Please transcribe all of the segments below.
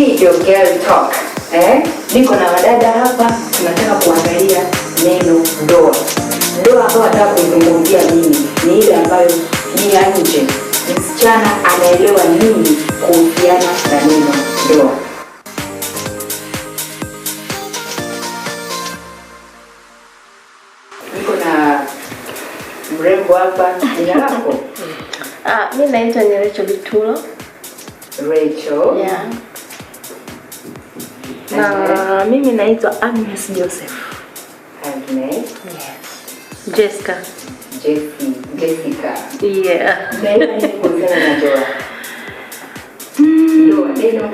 Hii ndio girl talk. Niko na wadada hapa, tunataka kuangalia neno ndoa. Ndoa ambayo nataka kuizungumzia mimi ni ile ambayo ni ya nje. Msichana anaelewa nini kuhusiana na neno ndoa. Niko na mrembo hapa, jina lako? Mimi naitwa ni Rachel Bitulo. Rachel. Yeah. Na mimi naitwa Agnes Joseph. Agnes. Yes. Jessica. Jessica. Yeah. Neno kuhusiana na ndoa. Neno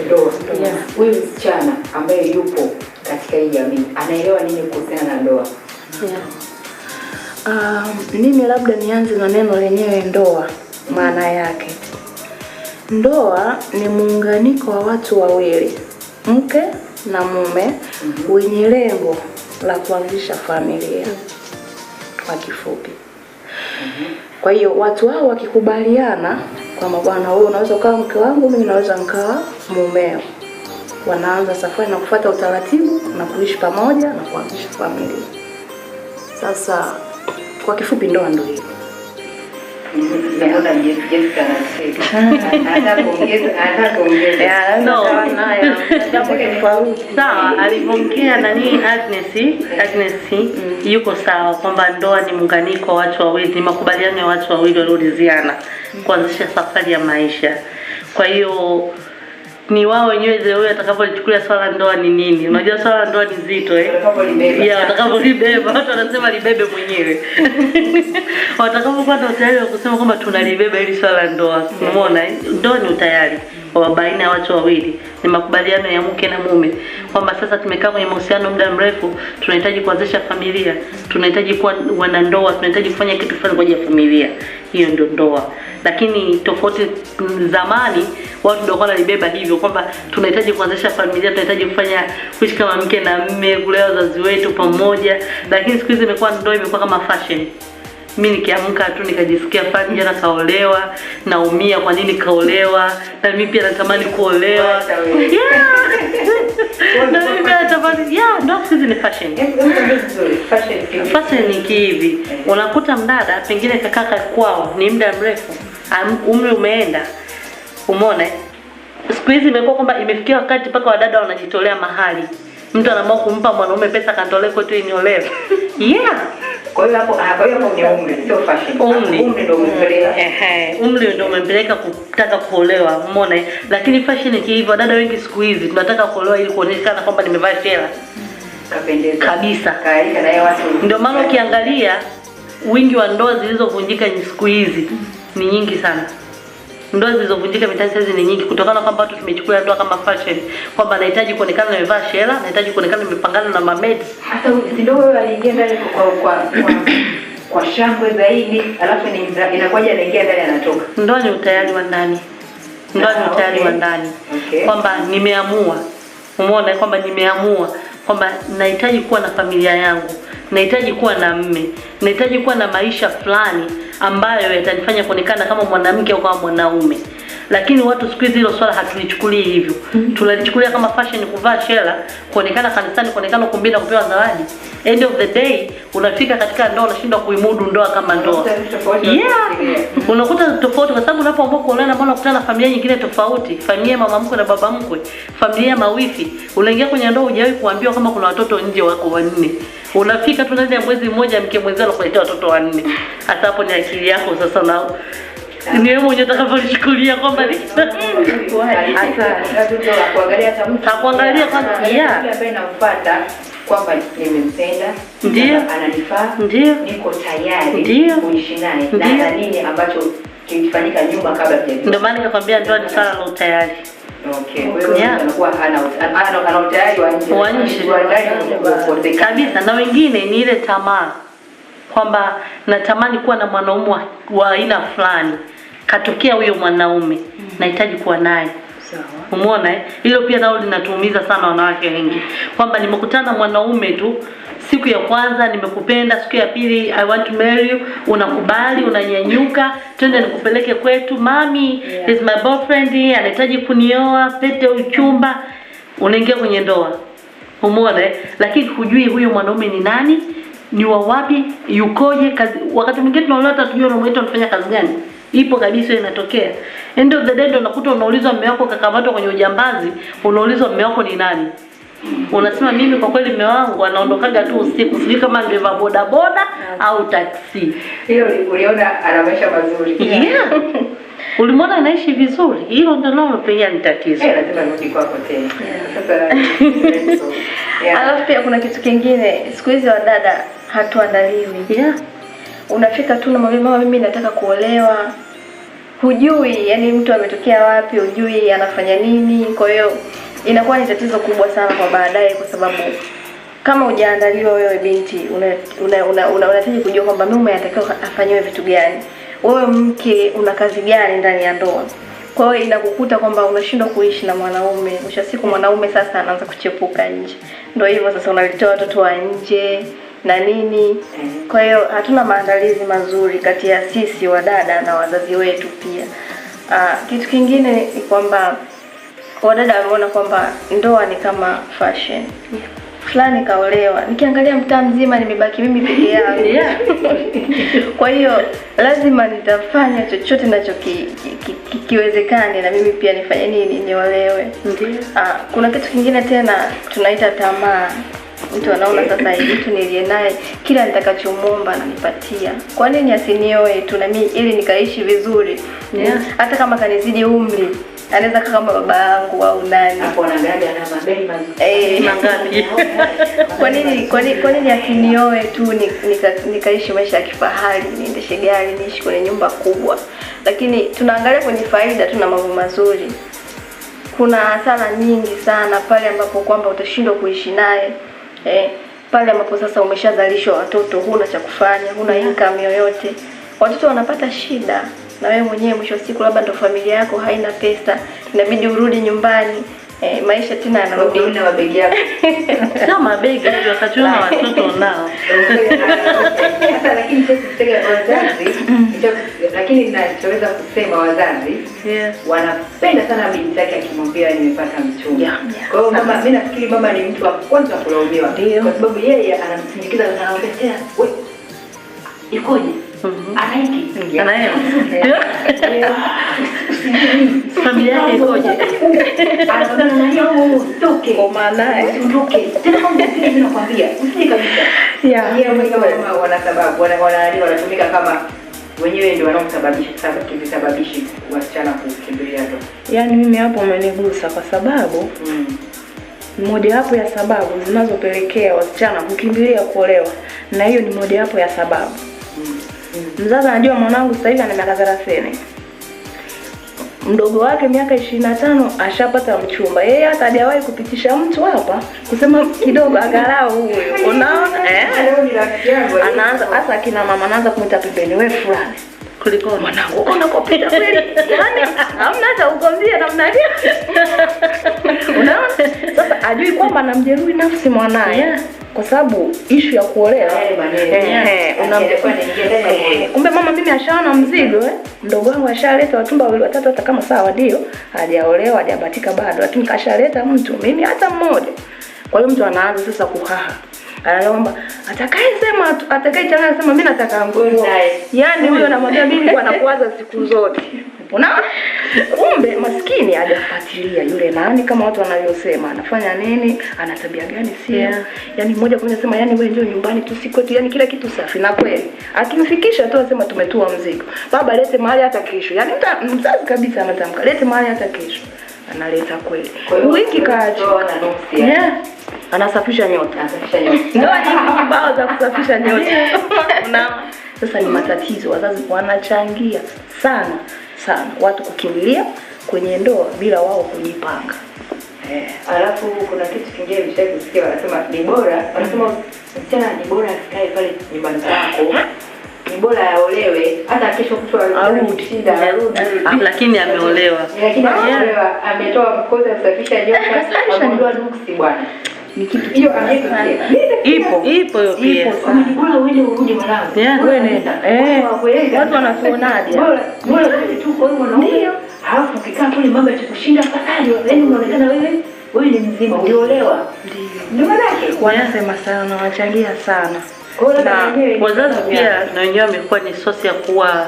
ndoa. Yeah. Huyu msichana ambaye yupo katika hii jamii anaelewa nini kuhusiana na ndoa? Yeah. Mimi labda nianze na neno lenyewe ndoa. Maana yake, ndoa ni muunganiko wa watu wawili, mke na mume, wenye lengo la kuanzisha familia kwa kifupi. Kwa hiyo watu hao wakikubaliana kwamba bwana, wewe unaweza kuwa mke wangu, mimi naweza nikawa mumeo, wanaanza safari na kufuata utaratibu na kuishi pamoja na kuanzisha familia. Sasa kwa kifupi ndoa ndio hiyo. Naona Jessica anataka kuongeza. Sawa, alivyoongea nani Agnes yuko sawa kwamba ndoa ni muunganiko wa watu wawili, ni makubaliano ya watu wawili walioridhiana kuanzisha safari ya maisha. Kwa hiyo ni wao wenyewe leo atakapochukulia swala ndoa ni nini. Unajua swala ndoa ni zito watakapolibeba. Watu wanasema libebe mwenyewe. Watakapokuwa na utayari wa kusema kwamba tunalibeba hili swala ndoa. Umeona? Ndoa ni utayari wa baina ya watu wawili. Ni makubaliano ya mke na mume. Kwamba sasa tumekaa kwenye mahusiano muda mrefu, tunahitaji kuanzisha familia, tunahitaji kuwa wanandoa, tunahitaji kufanya kitu fulani kwa ajili ya familia. Hiyo ndio ndoa. Lakini tofauti zamani watu ndio wanalibeba hivyo kwamba tunahitaji kuanzisha familia, tunahitaji kuishi kama mke na mume, kulea wazazi wetu pamoja. Lakini siku hizi imekuwa ndoa imekuwa kama fashion. Mimi nikiamka tu nikajisikia fani jana kaolewa, naumia kwa nini kaolewa, na mimi pia natamani kuolewa. Na mimi pia natamani, ndoa siku hizi ni fashion. Fashion ni hivi. Unakuta mdada pengine kakaka kwao ni muda mrefu, umri umeenda. Umeona? Siku hizi imekuwa kwamba imefikia wakati paka wadada wanajitolea mahali. Mtu anaamua kumpa mwanaume pesa kantolee kwetu iniolewe. Kwa hiyo hapo ni umri, sio fashion. Umri ndio umempeleka. Umri ndio umempeleka kutaka kuolewa, umeona? Lakini fashion ni hivyo, dada wengi siku hizi tunataka kuolewa ili kuonekana kwamba nimevaa shela. Kapendeza. Kabisa. Kaika na watu. Ndio maana ukiangalia wingi wa ndoa zilizovunjika siku hizi ni nyingi sana. Ndoa zilizovunjika mitaani sasa ni nyingi kutokana kwamba watu tumechukua ndoa kama fashion, kwamba nahitaji kuonekana nimevaa shela, nahitaji kuonekana nimepangana na mameti. Hata ndio wewe aliingia ndani kwa shangwe zaidi, alafu inakuja anaingia ndani anatoka. Ndoa ni utayari wa ndani. Ndoa ni utayari wa ndani. Kwamba nimeamua. Umeona kwamba nimeamua kwamba nahitaji kuwa na familia yangu, nahitaji kuwa na mume, nahitaji kuwa na maisha fulani ambayo yatanifanya kuonekana kama mwanamke au kama mwanaume. Lakini watu siku hizi hilo swala hatulichukulii hivyo. Tunalichukulia kama fashion, kuvaa shela, kuonekana kanisani, kuonekana kumbini na kupewa zawadi. End of the day unafika katika ndoa unashindwa kuimudu ndoa kama ndoa. Unakuta tofauti kwa sababu unapoamua kuolewa mbona unakutana na familia nyingine tofauti, familia mama mkwe na baba mkwe, familia mawifi. Unaingia kwenye ndoa hujawahi kuambiwa kama kuna watoto nje wako wanne. Unafika tu ndani ya mwezi mmoja mke mwenzao anakuletea watoto wanne. Hata hapo ni akili yako sasa na ni wewe mwenyewe utakapochukulia kwamba ni kuangalia kwanza ambaye namfuata kwamba nimempenda, ananifaa, niko tayari kuishi naye na nini ambacho kilifanyika nyuma kabla hajaja. Ndio maana nikakwambia ndoa ni swala la utayari. Kwa hiyo anakuwa ana utayari wa nje kabisa. Na wengine ni ile tamaa kwamba natamani kuwa na mwanaume wa aina fulani, katokea huyo mwanaume, nahitaji kuwa naye. Sawa. Umeona hilo pia nalo linatuumiza sana wanawake wengi. Kwamba nimekutana mwanaume tu Siku ya kwanza nimekupenda, siku ya pili I want to marry you, unakubali, unanyanyuka, twende nikupeleke kwetu, mami is my boyfriend, anahitaji kunioa, pete uchumba, unaingia kwenye ndoa. Umeona? Lakini hujui huyo mwanaume ni nani, ni wa wapi, yukoje, kazi. Wakati mwingine tunaona hata tujue unamuita unafanya kazi gani. Ipo kabisa inatokea. End of the day ndo unakuta unaulizwa mume wako kakamatwa kwenye ujambazi, unaulizwa mume wako ni nani. Unasema mimi kwa kweli mume wangu anaondokaga tu usiku, sijui kama ndeva boda boda au taxi. Hiyo uliona ana maisha mazuri. Yeah. Ulimwona anaishi vizuri. Hilo ndio nalo pia ni tatizo. Lazima nirudi kwako tena. Sasa alafu pia kuna kitu kingine, siku hizi wadada hatuandaliwi. Yeah. Unafika tu na mama, mimi nataka kuolewa. Hujui yani mtu ametokea wapi, hujui anafanya nini. Kwa hiyo inakuwa ni tatizo kubwa sana kwa baadaye, kwa sababu kama hujaandaliwa wewe binti, unahitaji kujua kwamba mume anatakiwa afanywe vitu gani. Wewe mke una kazi gani ndani ya ndoa. Kwa hiyo inakukuta kwamba unashindwa kuishi na mwanaume. Mwisho siku mwanaume sasa anaanza kuchepuka nje. Ndio hivyo sasa unalitoa watoto wa nje na nini. Kwa hiyo hatuna maandalizi mazuri kati ya sisi wadada na wazazi wetu pia. Kitu kingine ni kwamba wadada wameona kwamba ndoa ni kama fashion. Fulani kaolewa, nikiangalia mtaa mzima nimebaki mimi peke yangu. Kwa hiyo lazima nitafanya chochote kiwezekane na mimi pia nifanye nini, niolewe. Kuna kitu kingine tena tunaita tamaa. Mtu anaona sasa hivi mtu nilie naye kila nitakachomuomba ananipatia. Kwa nini asinioe tu na mimi ili nikaishi vizuri? Hata kama kanizidi umri, anaweza kama baba yangu au nani. Hapo anaangalia ana mabeli mazuri. Mangapi? Kwa nini asinioe tu nikaishi maisha ya kifahari, niendeshe gari, niishi kwenye nyumba kubwa. Lakini tunaangalia kwenye faida, tuna mambo mazuri. Kuna hasara nyingi sana pale ambapo kwamba utashindwa kuishi naye. Pale ambapo sasa umeshazalishwa watoto, huna cha kufanya, huna income yoyote. Watoto wanapata shida na wewe mwenyewe mwisho siku labda ndo familia yako haina pesa, inabidi urudi nyumbani. Maisha tena yanarudi na mabegi yako. Sio mabegi ndio wakati una watoto nao. Sasa lakini sisi tutega wazazi, lakini ninachoweza kusema wazazi wanapenda sana binti yake akimwambia nimepata mchumba. Kwa hiyo mama, mimi nafikiri mama ni mtu wa kwanza kulaumiwa kwa sababu yeye anamsindikiza na anamwambia tena wewe ikoje? Anaiki. Anaelewa. Familia yake ikoje? Anasema na hiyo toke. Kwa maana toke. Tena kama mimi nakwambia, usije kabisa. Yeye mwenyewe wana sababu, wanatumika kama wenyewe ndio wanaosababisha kisababishi wasichana kukimbilia ndoa. Yaani mimi hapo umenigusa kwa sababu moja hapo ya sababu zinazopelekea wasichana kukimbilia kuolewa, na hiyo ni moja hapo ya sababu. Mzazi anajua mwanangu sasa hivi ana miaka 30. Mdogo wake miaka 25 ashapata mchumba. Yeye hata hajawahi kupitisha mtu hapa kusema kidogo angalau huyo. Unaona? Leo ni rafiki yangu. Anaanza hasa kina mama anaanza kumuita pembeni, wewe fulani. Kuliko mwanangu unakopita kweli? Yaani hamna hata ugomvi namna hiyo. Unaona? Sasa ajui kwamba anamjeruhi nafsi mwanae. Kwa sababu issue ya kuolewa kumbe mama mimi ashaona mzigo mdogo wangu ashaleta watumba wawili watatu, hata kama sawa ndio hajaolewa hajabatika bado, lakini kashaleta mtu mimi hata mmoja. Kwa hiyo mtu anaanza sasa kuhaha, anaomba atakayechanga sema mimi nataka nguo. Yaani huyo anamwambia mimi kwa nakuwaza siku zote. Unaona? Kumbe maskini hajafuatilia yule nani kama watu wanavyosema, anafanya nini, ana tabia gani sio. Yaani mmoja kwa mmoja sema yani wewe njoo nyumbani tu siku tu, yani kila kitu safi na kweli. Akimfikisha tu anasema tumetua mzigo. Baba lete mahali hata kesho. Yaani mzazi kabisa anatamka lete mahali hata kesho. Analeta kweli. Wiki kaacha. Anasafisha nyota. Ndio ni mbao za kusafisha nyota. Unaona? Sasa ni matatizo, wazazi wanachangia sana watu kukimbilia kwenye ndoa bila wao kujipanga. Alafu kuna kitu kingine nishawahi kusikia wanasema ni bora, wanasema msichana ni bora asikae pale nyumbani kwako. Ni bora aolewe hata kesho kutwa arudi. Lakini ameolewa. Lakini ameolewa, ametoa mkoza kusafisha nyota, amegundua nuksi bwana. ni kitu hiyo ipo hiyo pia. Bora uende urudi mwanangu. Wewe nenda. Watu wanatuonaje? Bora tu kwa hiyo ndio. Halafu ukikaa kule mambo yatakushinda fakali, yaani unaonekana wewe ni mzima, uliolewa. Ndio maana yake wanasema sana, wanachangia sana. Na wazazi pia na wenyewe wamekuwa ni source ya kuwa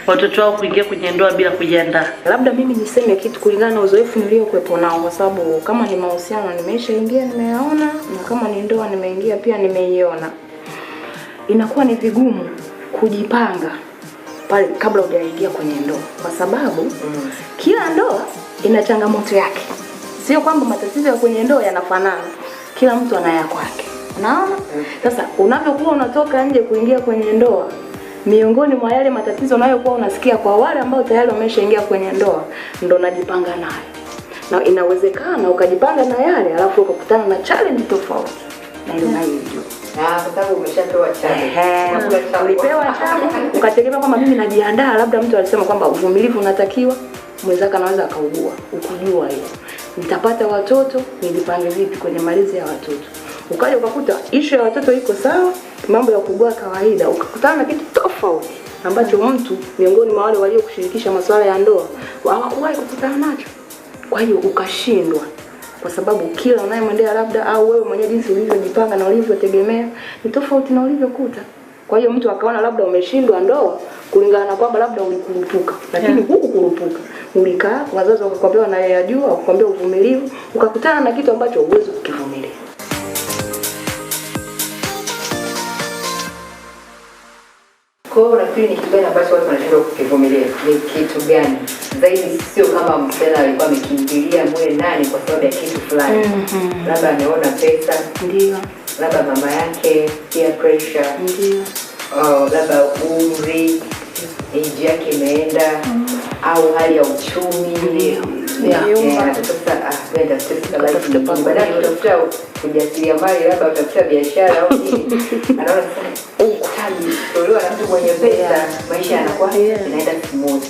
watoto wao kuingia kwenye ndoa bila kujiandaa. Labda mimi niseme kitu kulingana na uzoefu niliokuwepo nao, kwa sababu kama ni mahusiano nimeshaingia nimeyaona, na kama ni ndoa nimeingia pia nimeiona. Inakuwa ni vigumu kujipanga pale kabla hujaingia kwenye ndoa, kwa sababu kila ndoa ina changamoto yake. Sio kwamba matatizo ya kwenye ndoa yanafanana. Kila mtu ana ya kwake. Unaona? Sasa unapokuwa unatoka nje kuingia kwenye ndoa, miongoni mwa yale matatizo unayokuwa unasikia kwa wale ambao tayari wameshaingia kwenye ndoa, ndo unajipanga nayo. Na inawezekana ukajipanga na yale alafu ukakutana na challenge tofauti na ile unayojua. Kwa sababu umeshatoa challenge. Ulipewa challenge, ukategemea kwamba mimi najiandaa, labda mtu alisema kwamba uvumilivu unatakiwa, mwenzako anaweza akaugua, ukujua hiyo. Nitapata watoto, nijipange vipi kwenye malezi ya watoto. Ukaja ukakuta issue ya watoto iko sawa, mambo ya kugua kawaida, ukakutana na kitu tofauti ambacho mtu miongoni mwa wale waliokushirikisha masuala ya ndoa hawakuwahi kukutana nacho. Kwa hiyo ukashindwa, kwa sababu kila unayemwendea labda au wewe mwenyewe jinsi ulivyojipanga na ulivyotegemea ni tofauti na ulivyokuta. Kwa hiyo mtu akaona labda umeshindwa ndoa kulingana na kwamba labda ulikurupuka, lakini huku kurupuka ulikaa, wazazi wakakwambia na yeye ajua, wakakwambia uvumilivu, ukakutana na kitu ambacho huwezi kukivumilia. Kwa hiyo nafikiri ni kitu gani ambacho watu wanashindwa kukivumilia? Ni kitu gani? Zaidi sio kama msichana alikuwa amekimbilia mwe nani kwa sababu ya kitu fulani. Labda ameona pesa, ndio. Labda mama yake, peer pressure, ndio. Labda umri, age yake imeenda, au hali ya uchumi. Ndio. Sasa wenda sasa baadaye utafuta kujasiriamali, labda utafuta biashara au nini. Anaona sasa ukitaji tolewa na mtu mwenye pesa, maisha yanakuwa inaenda smooth.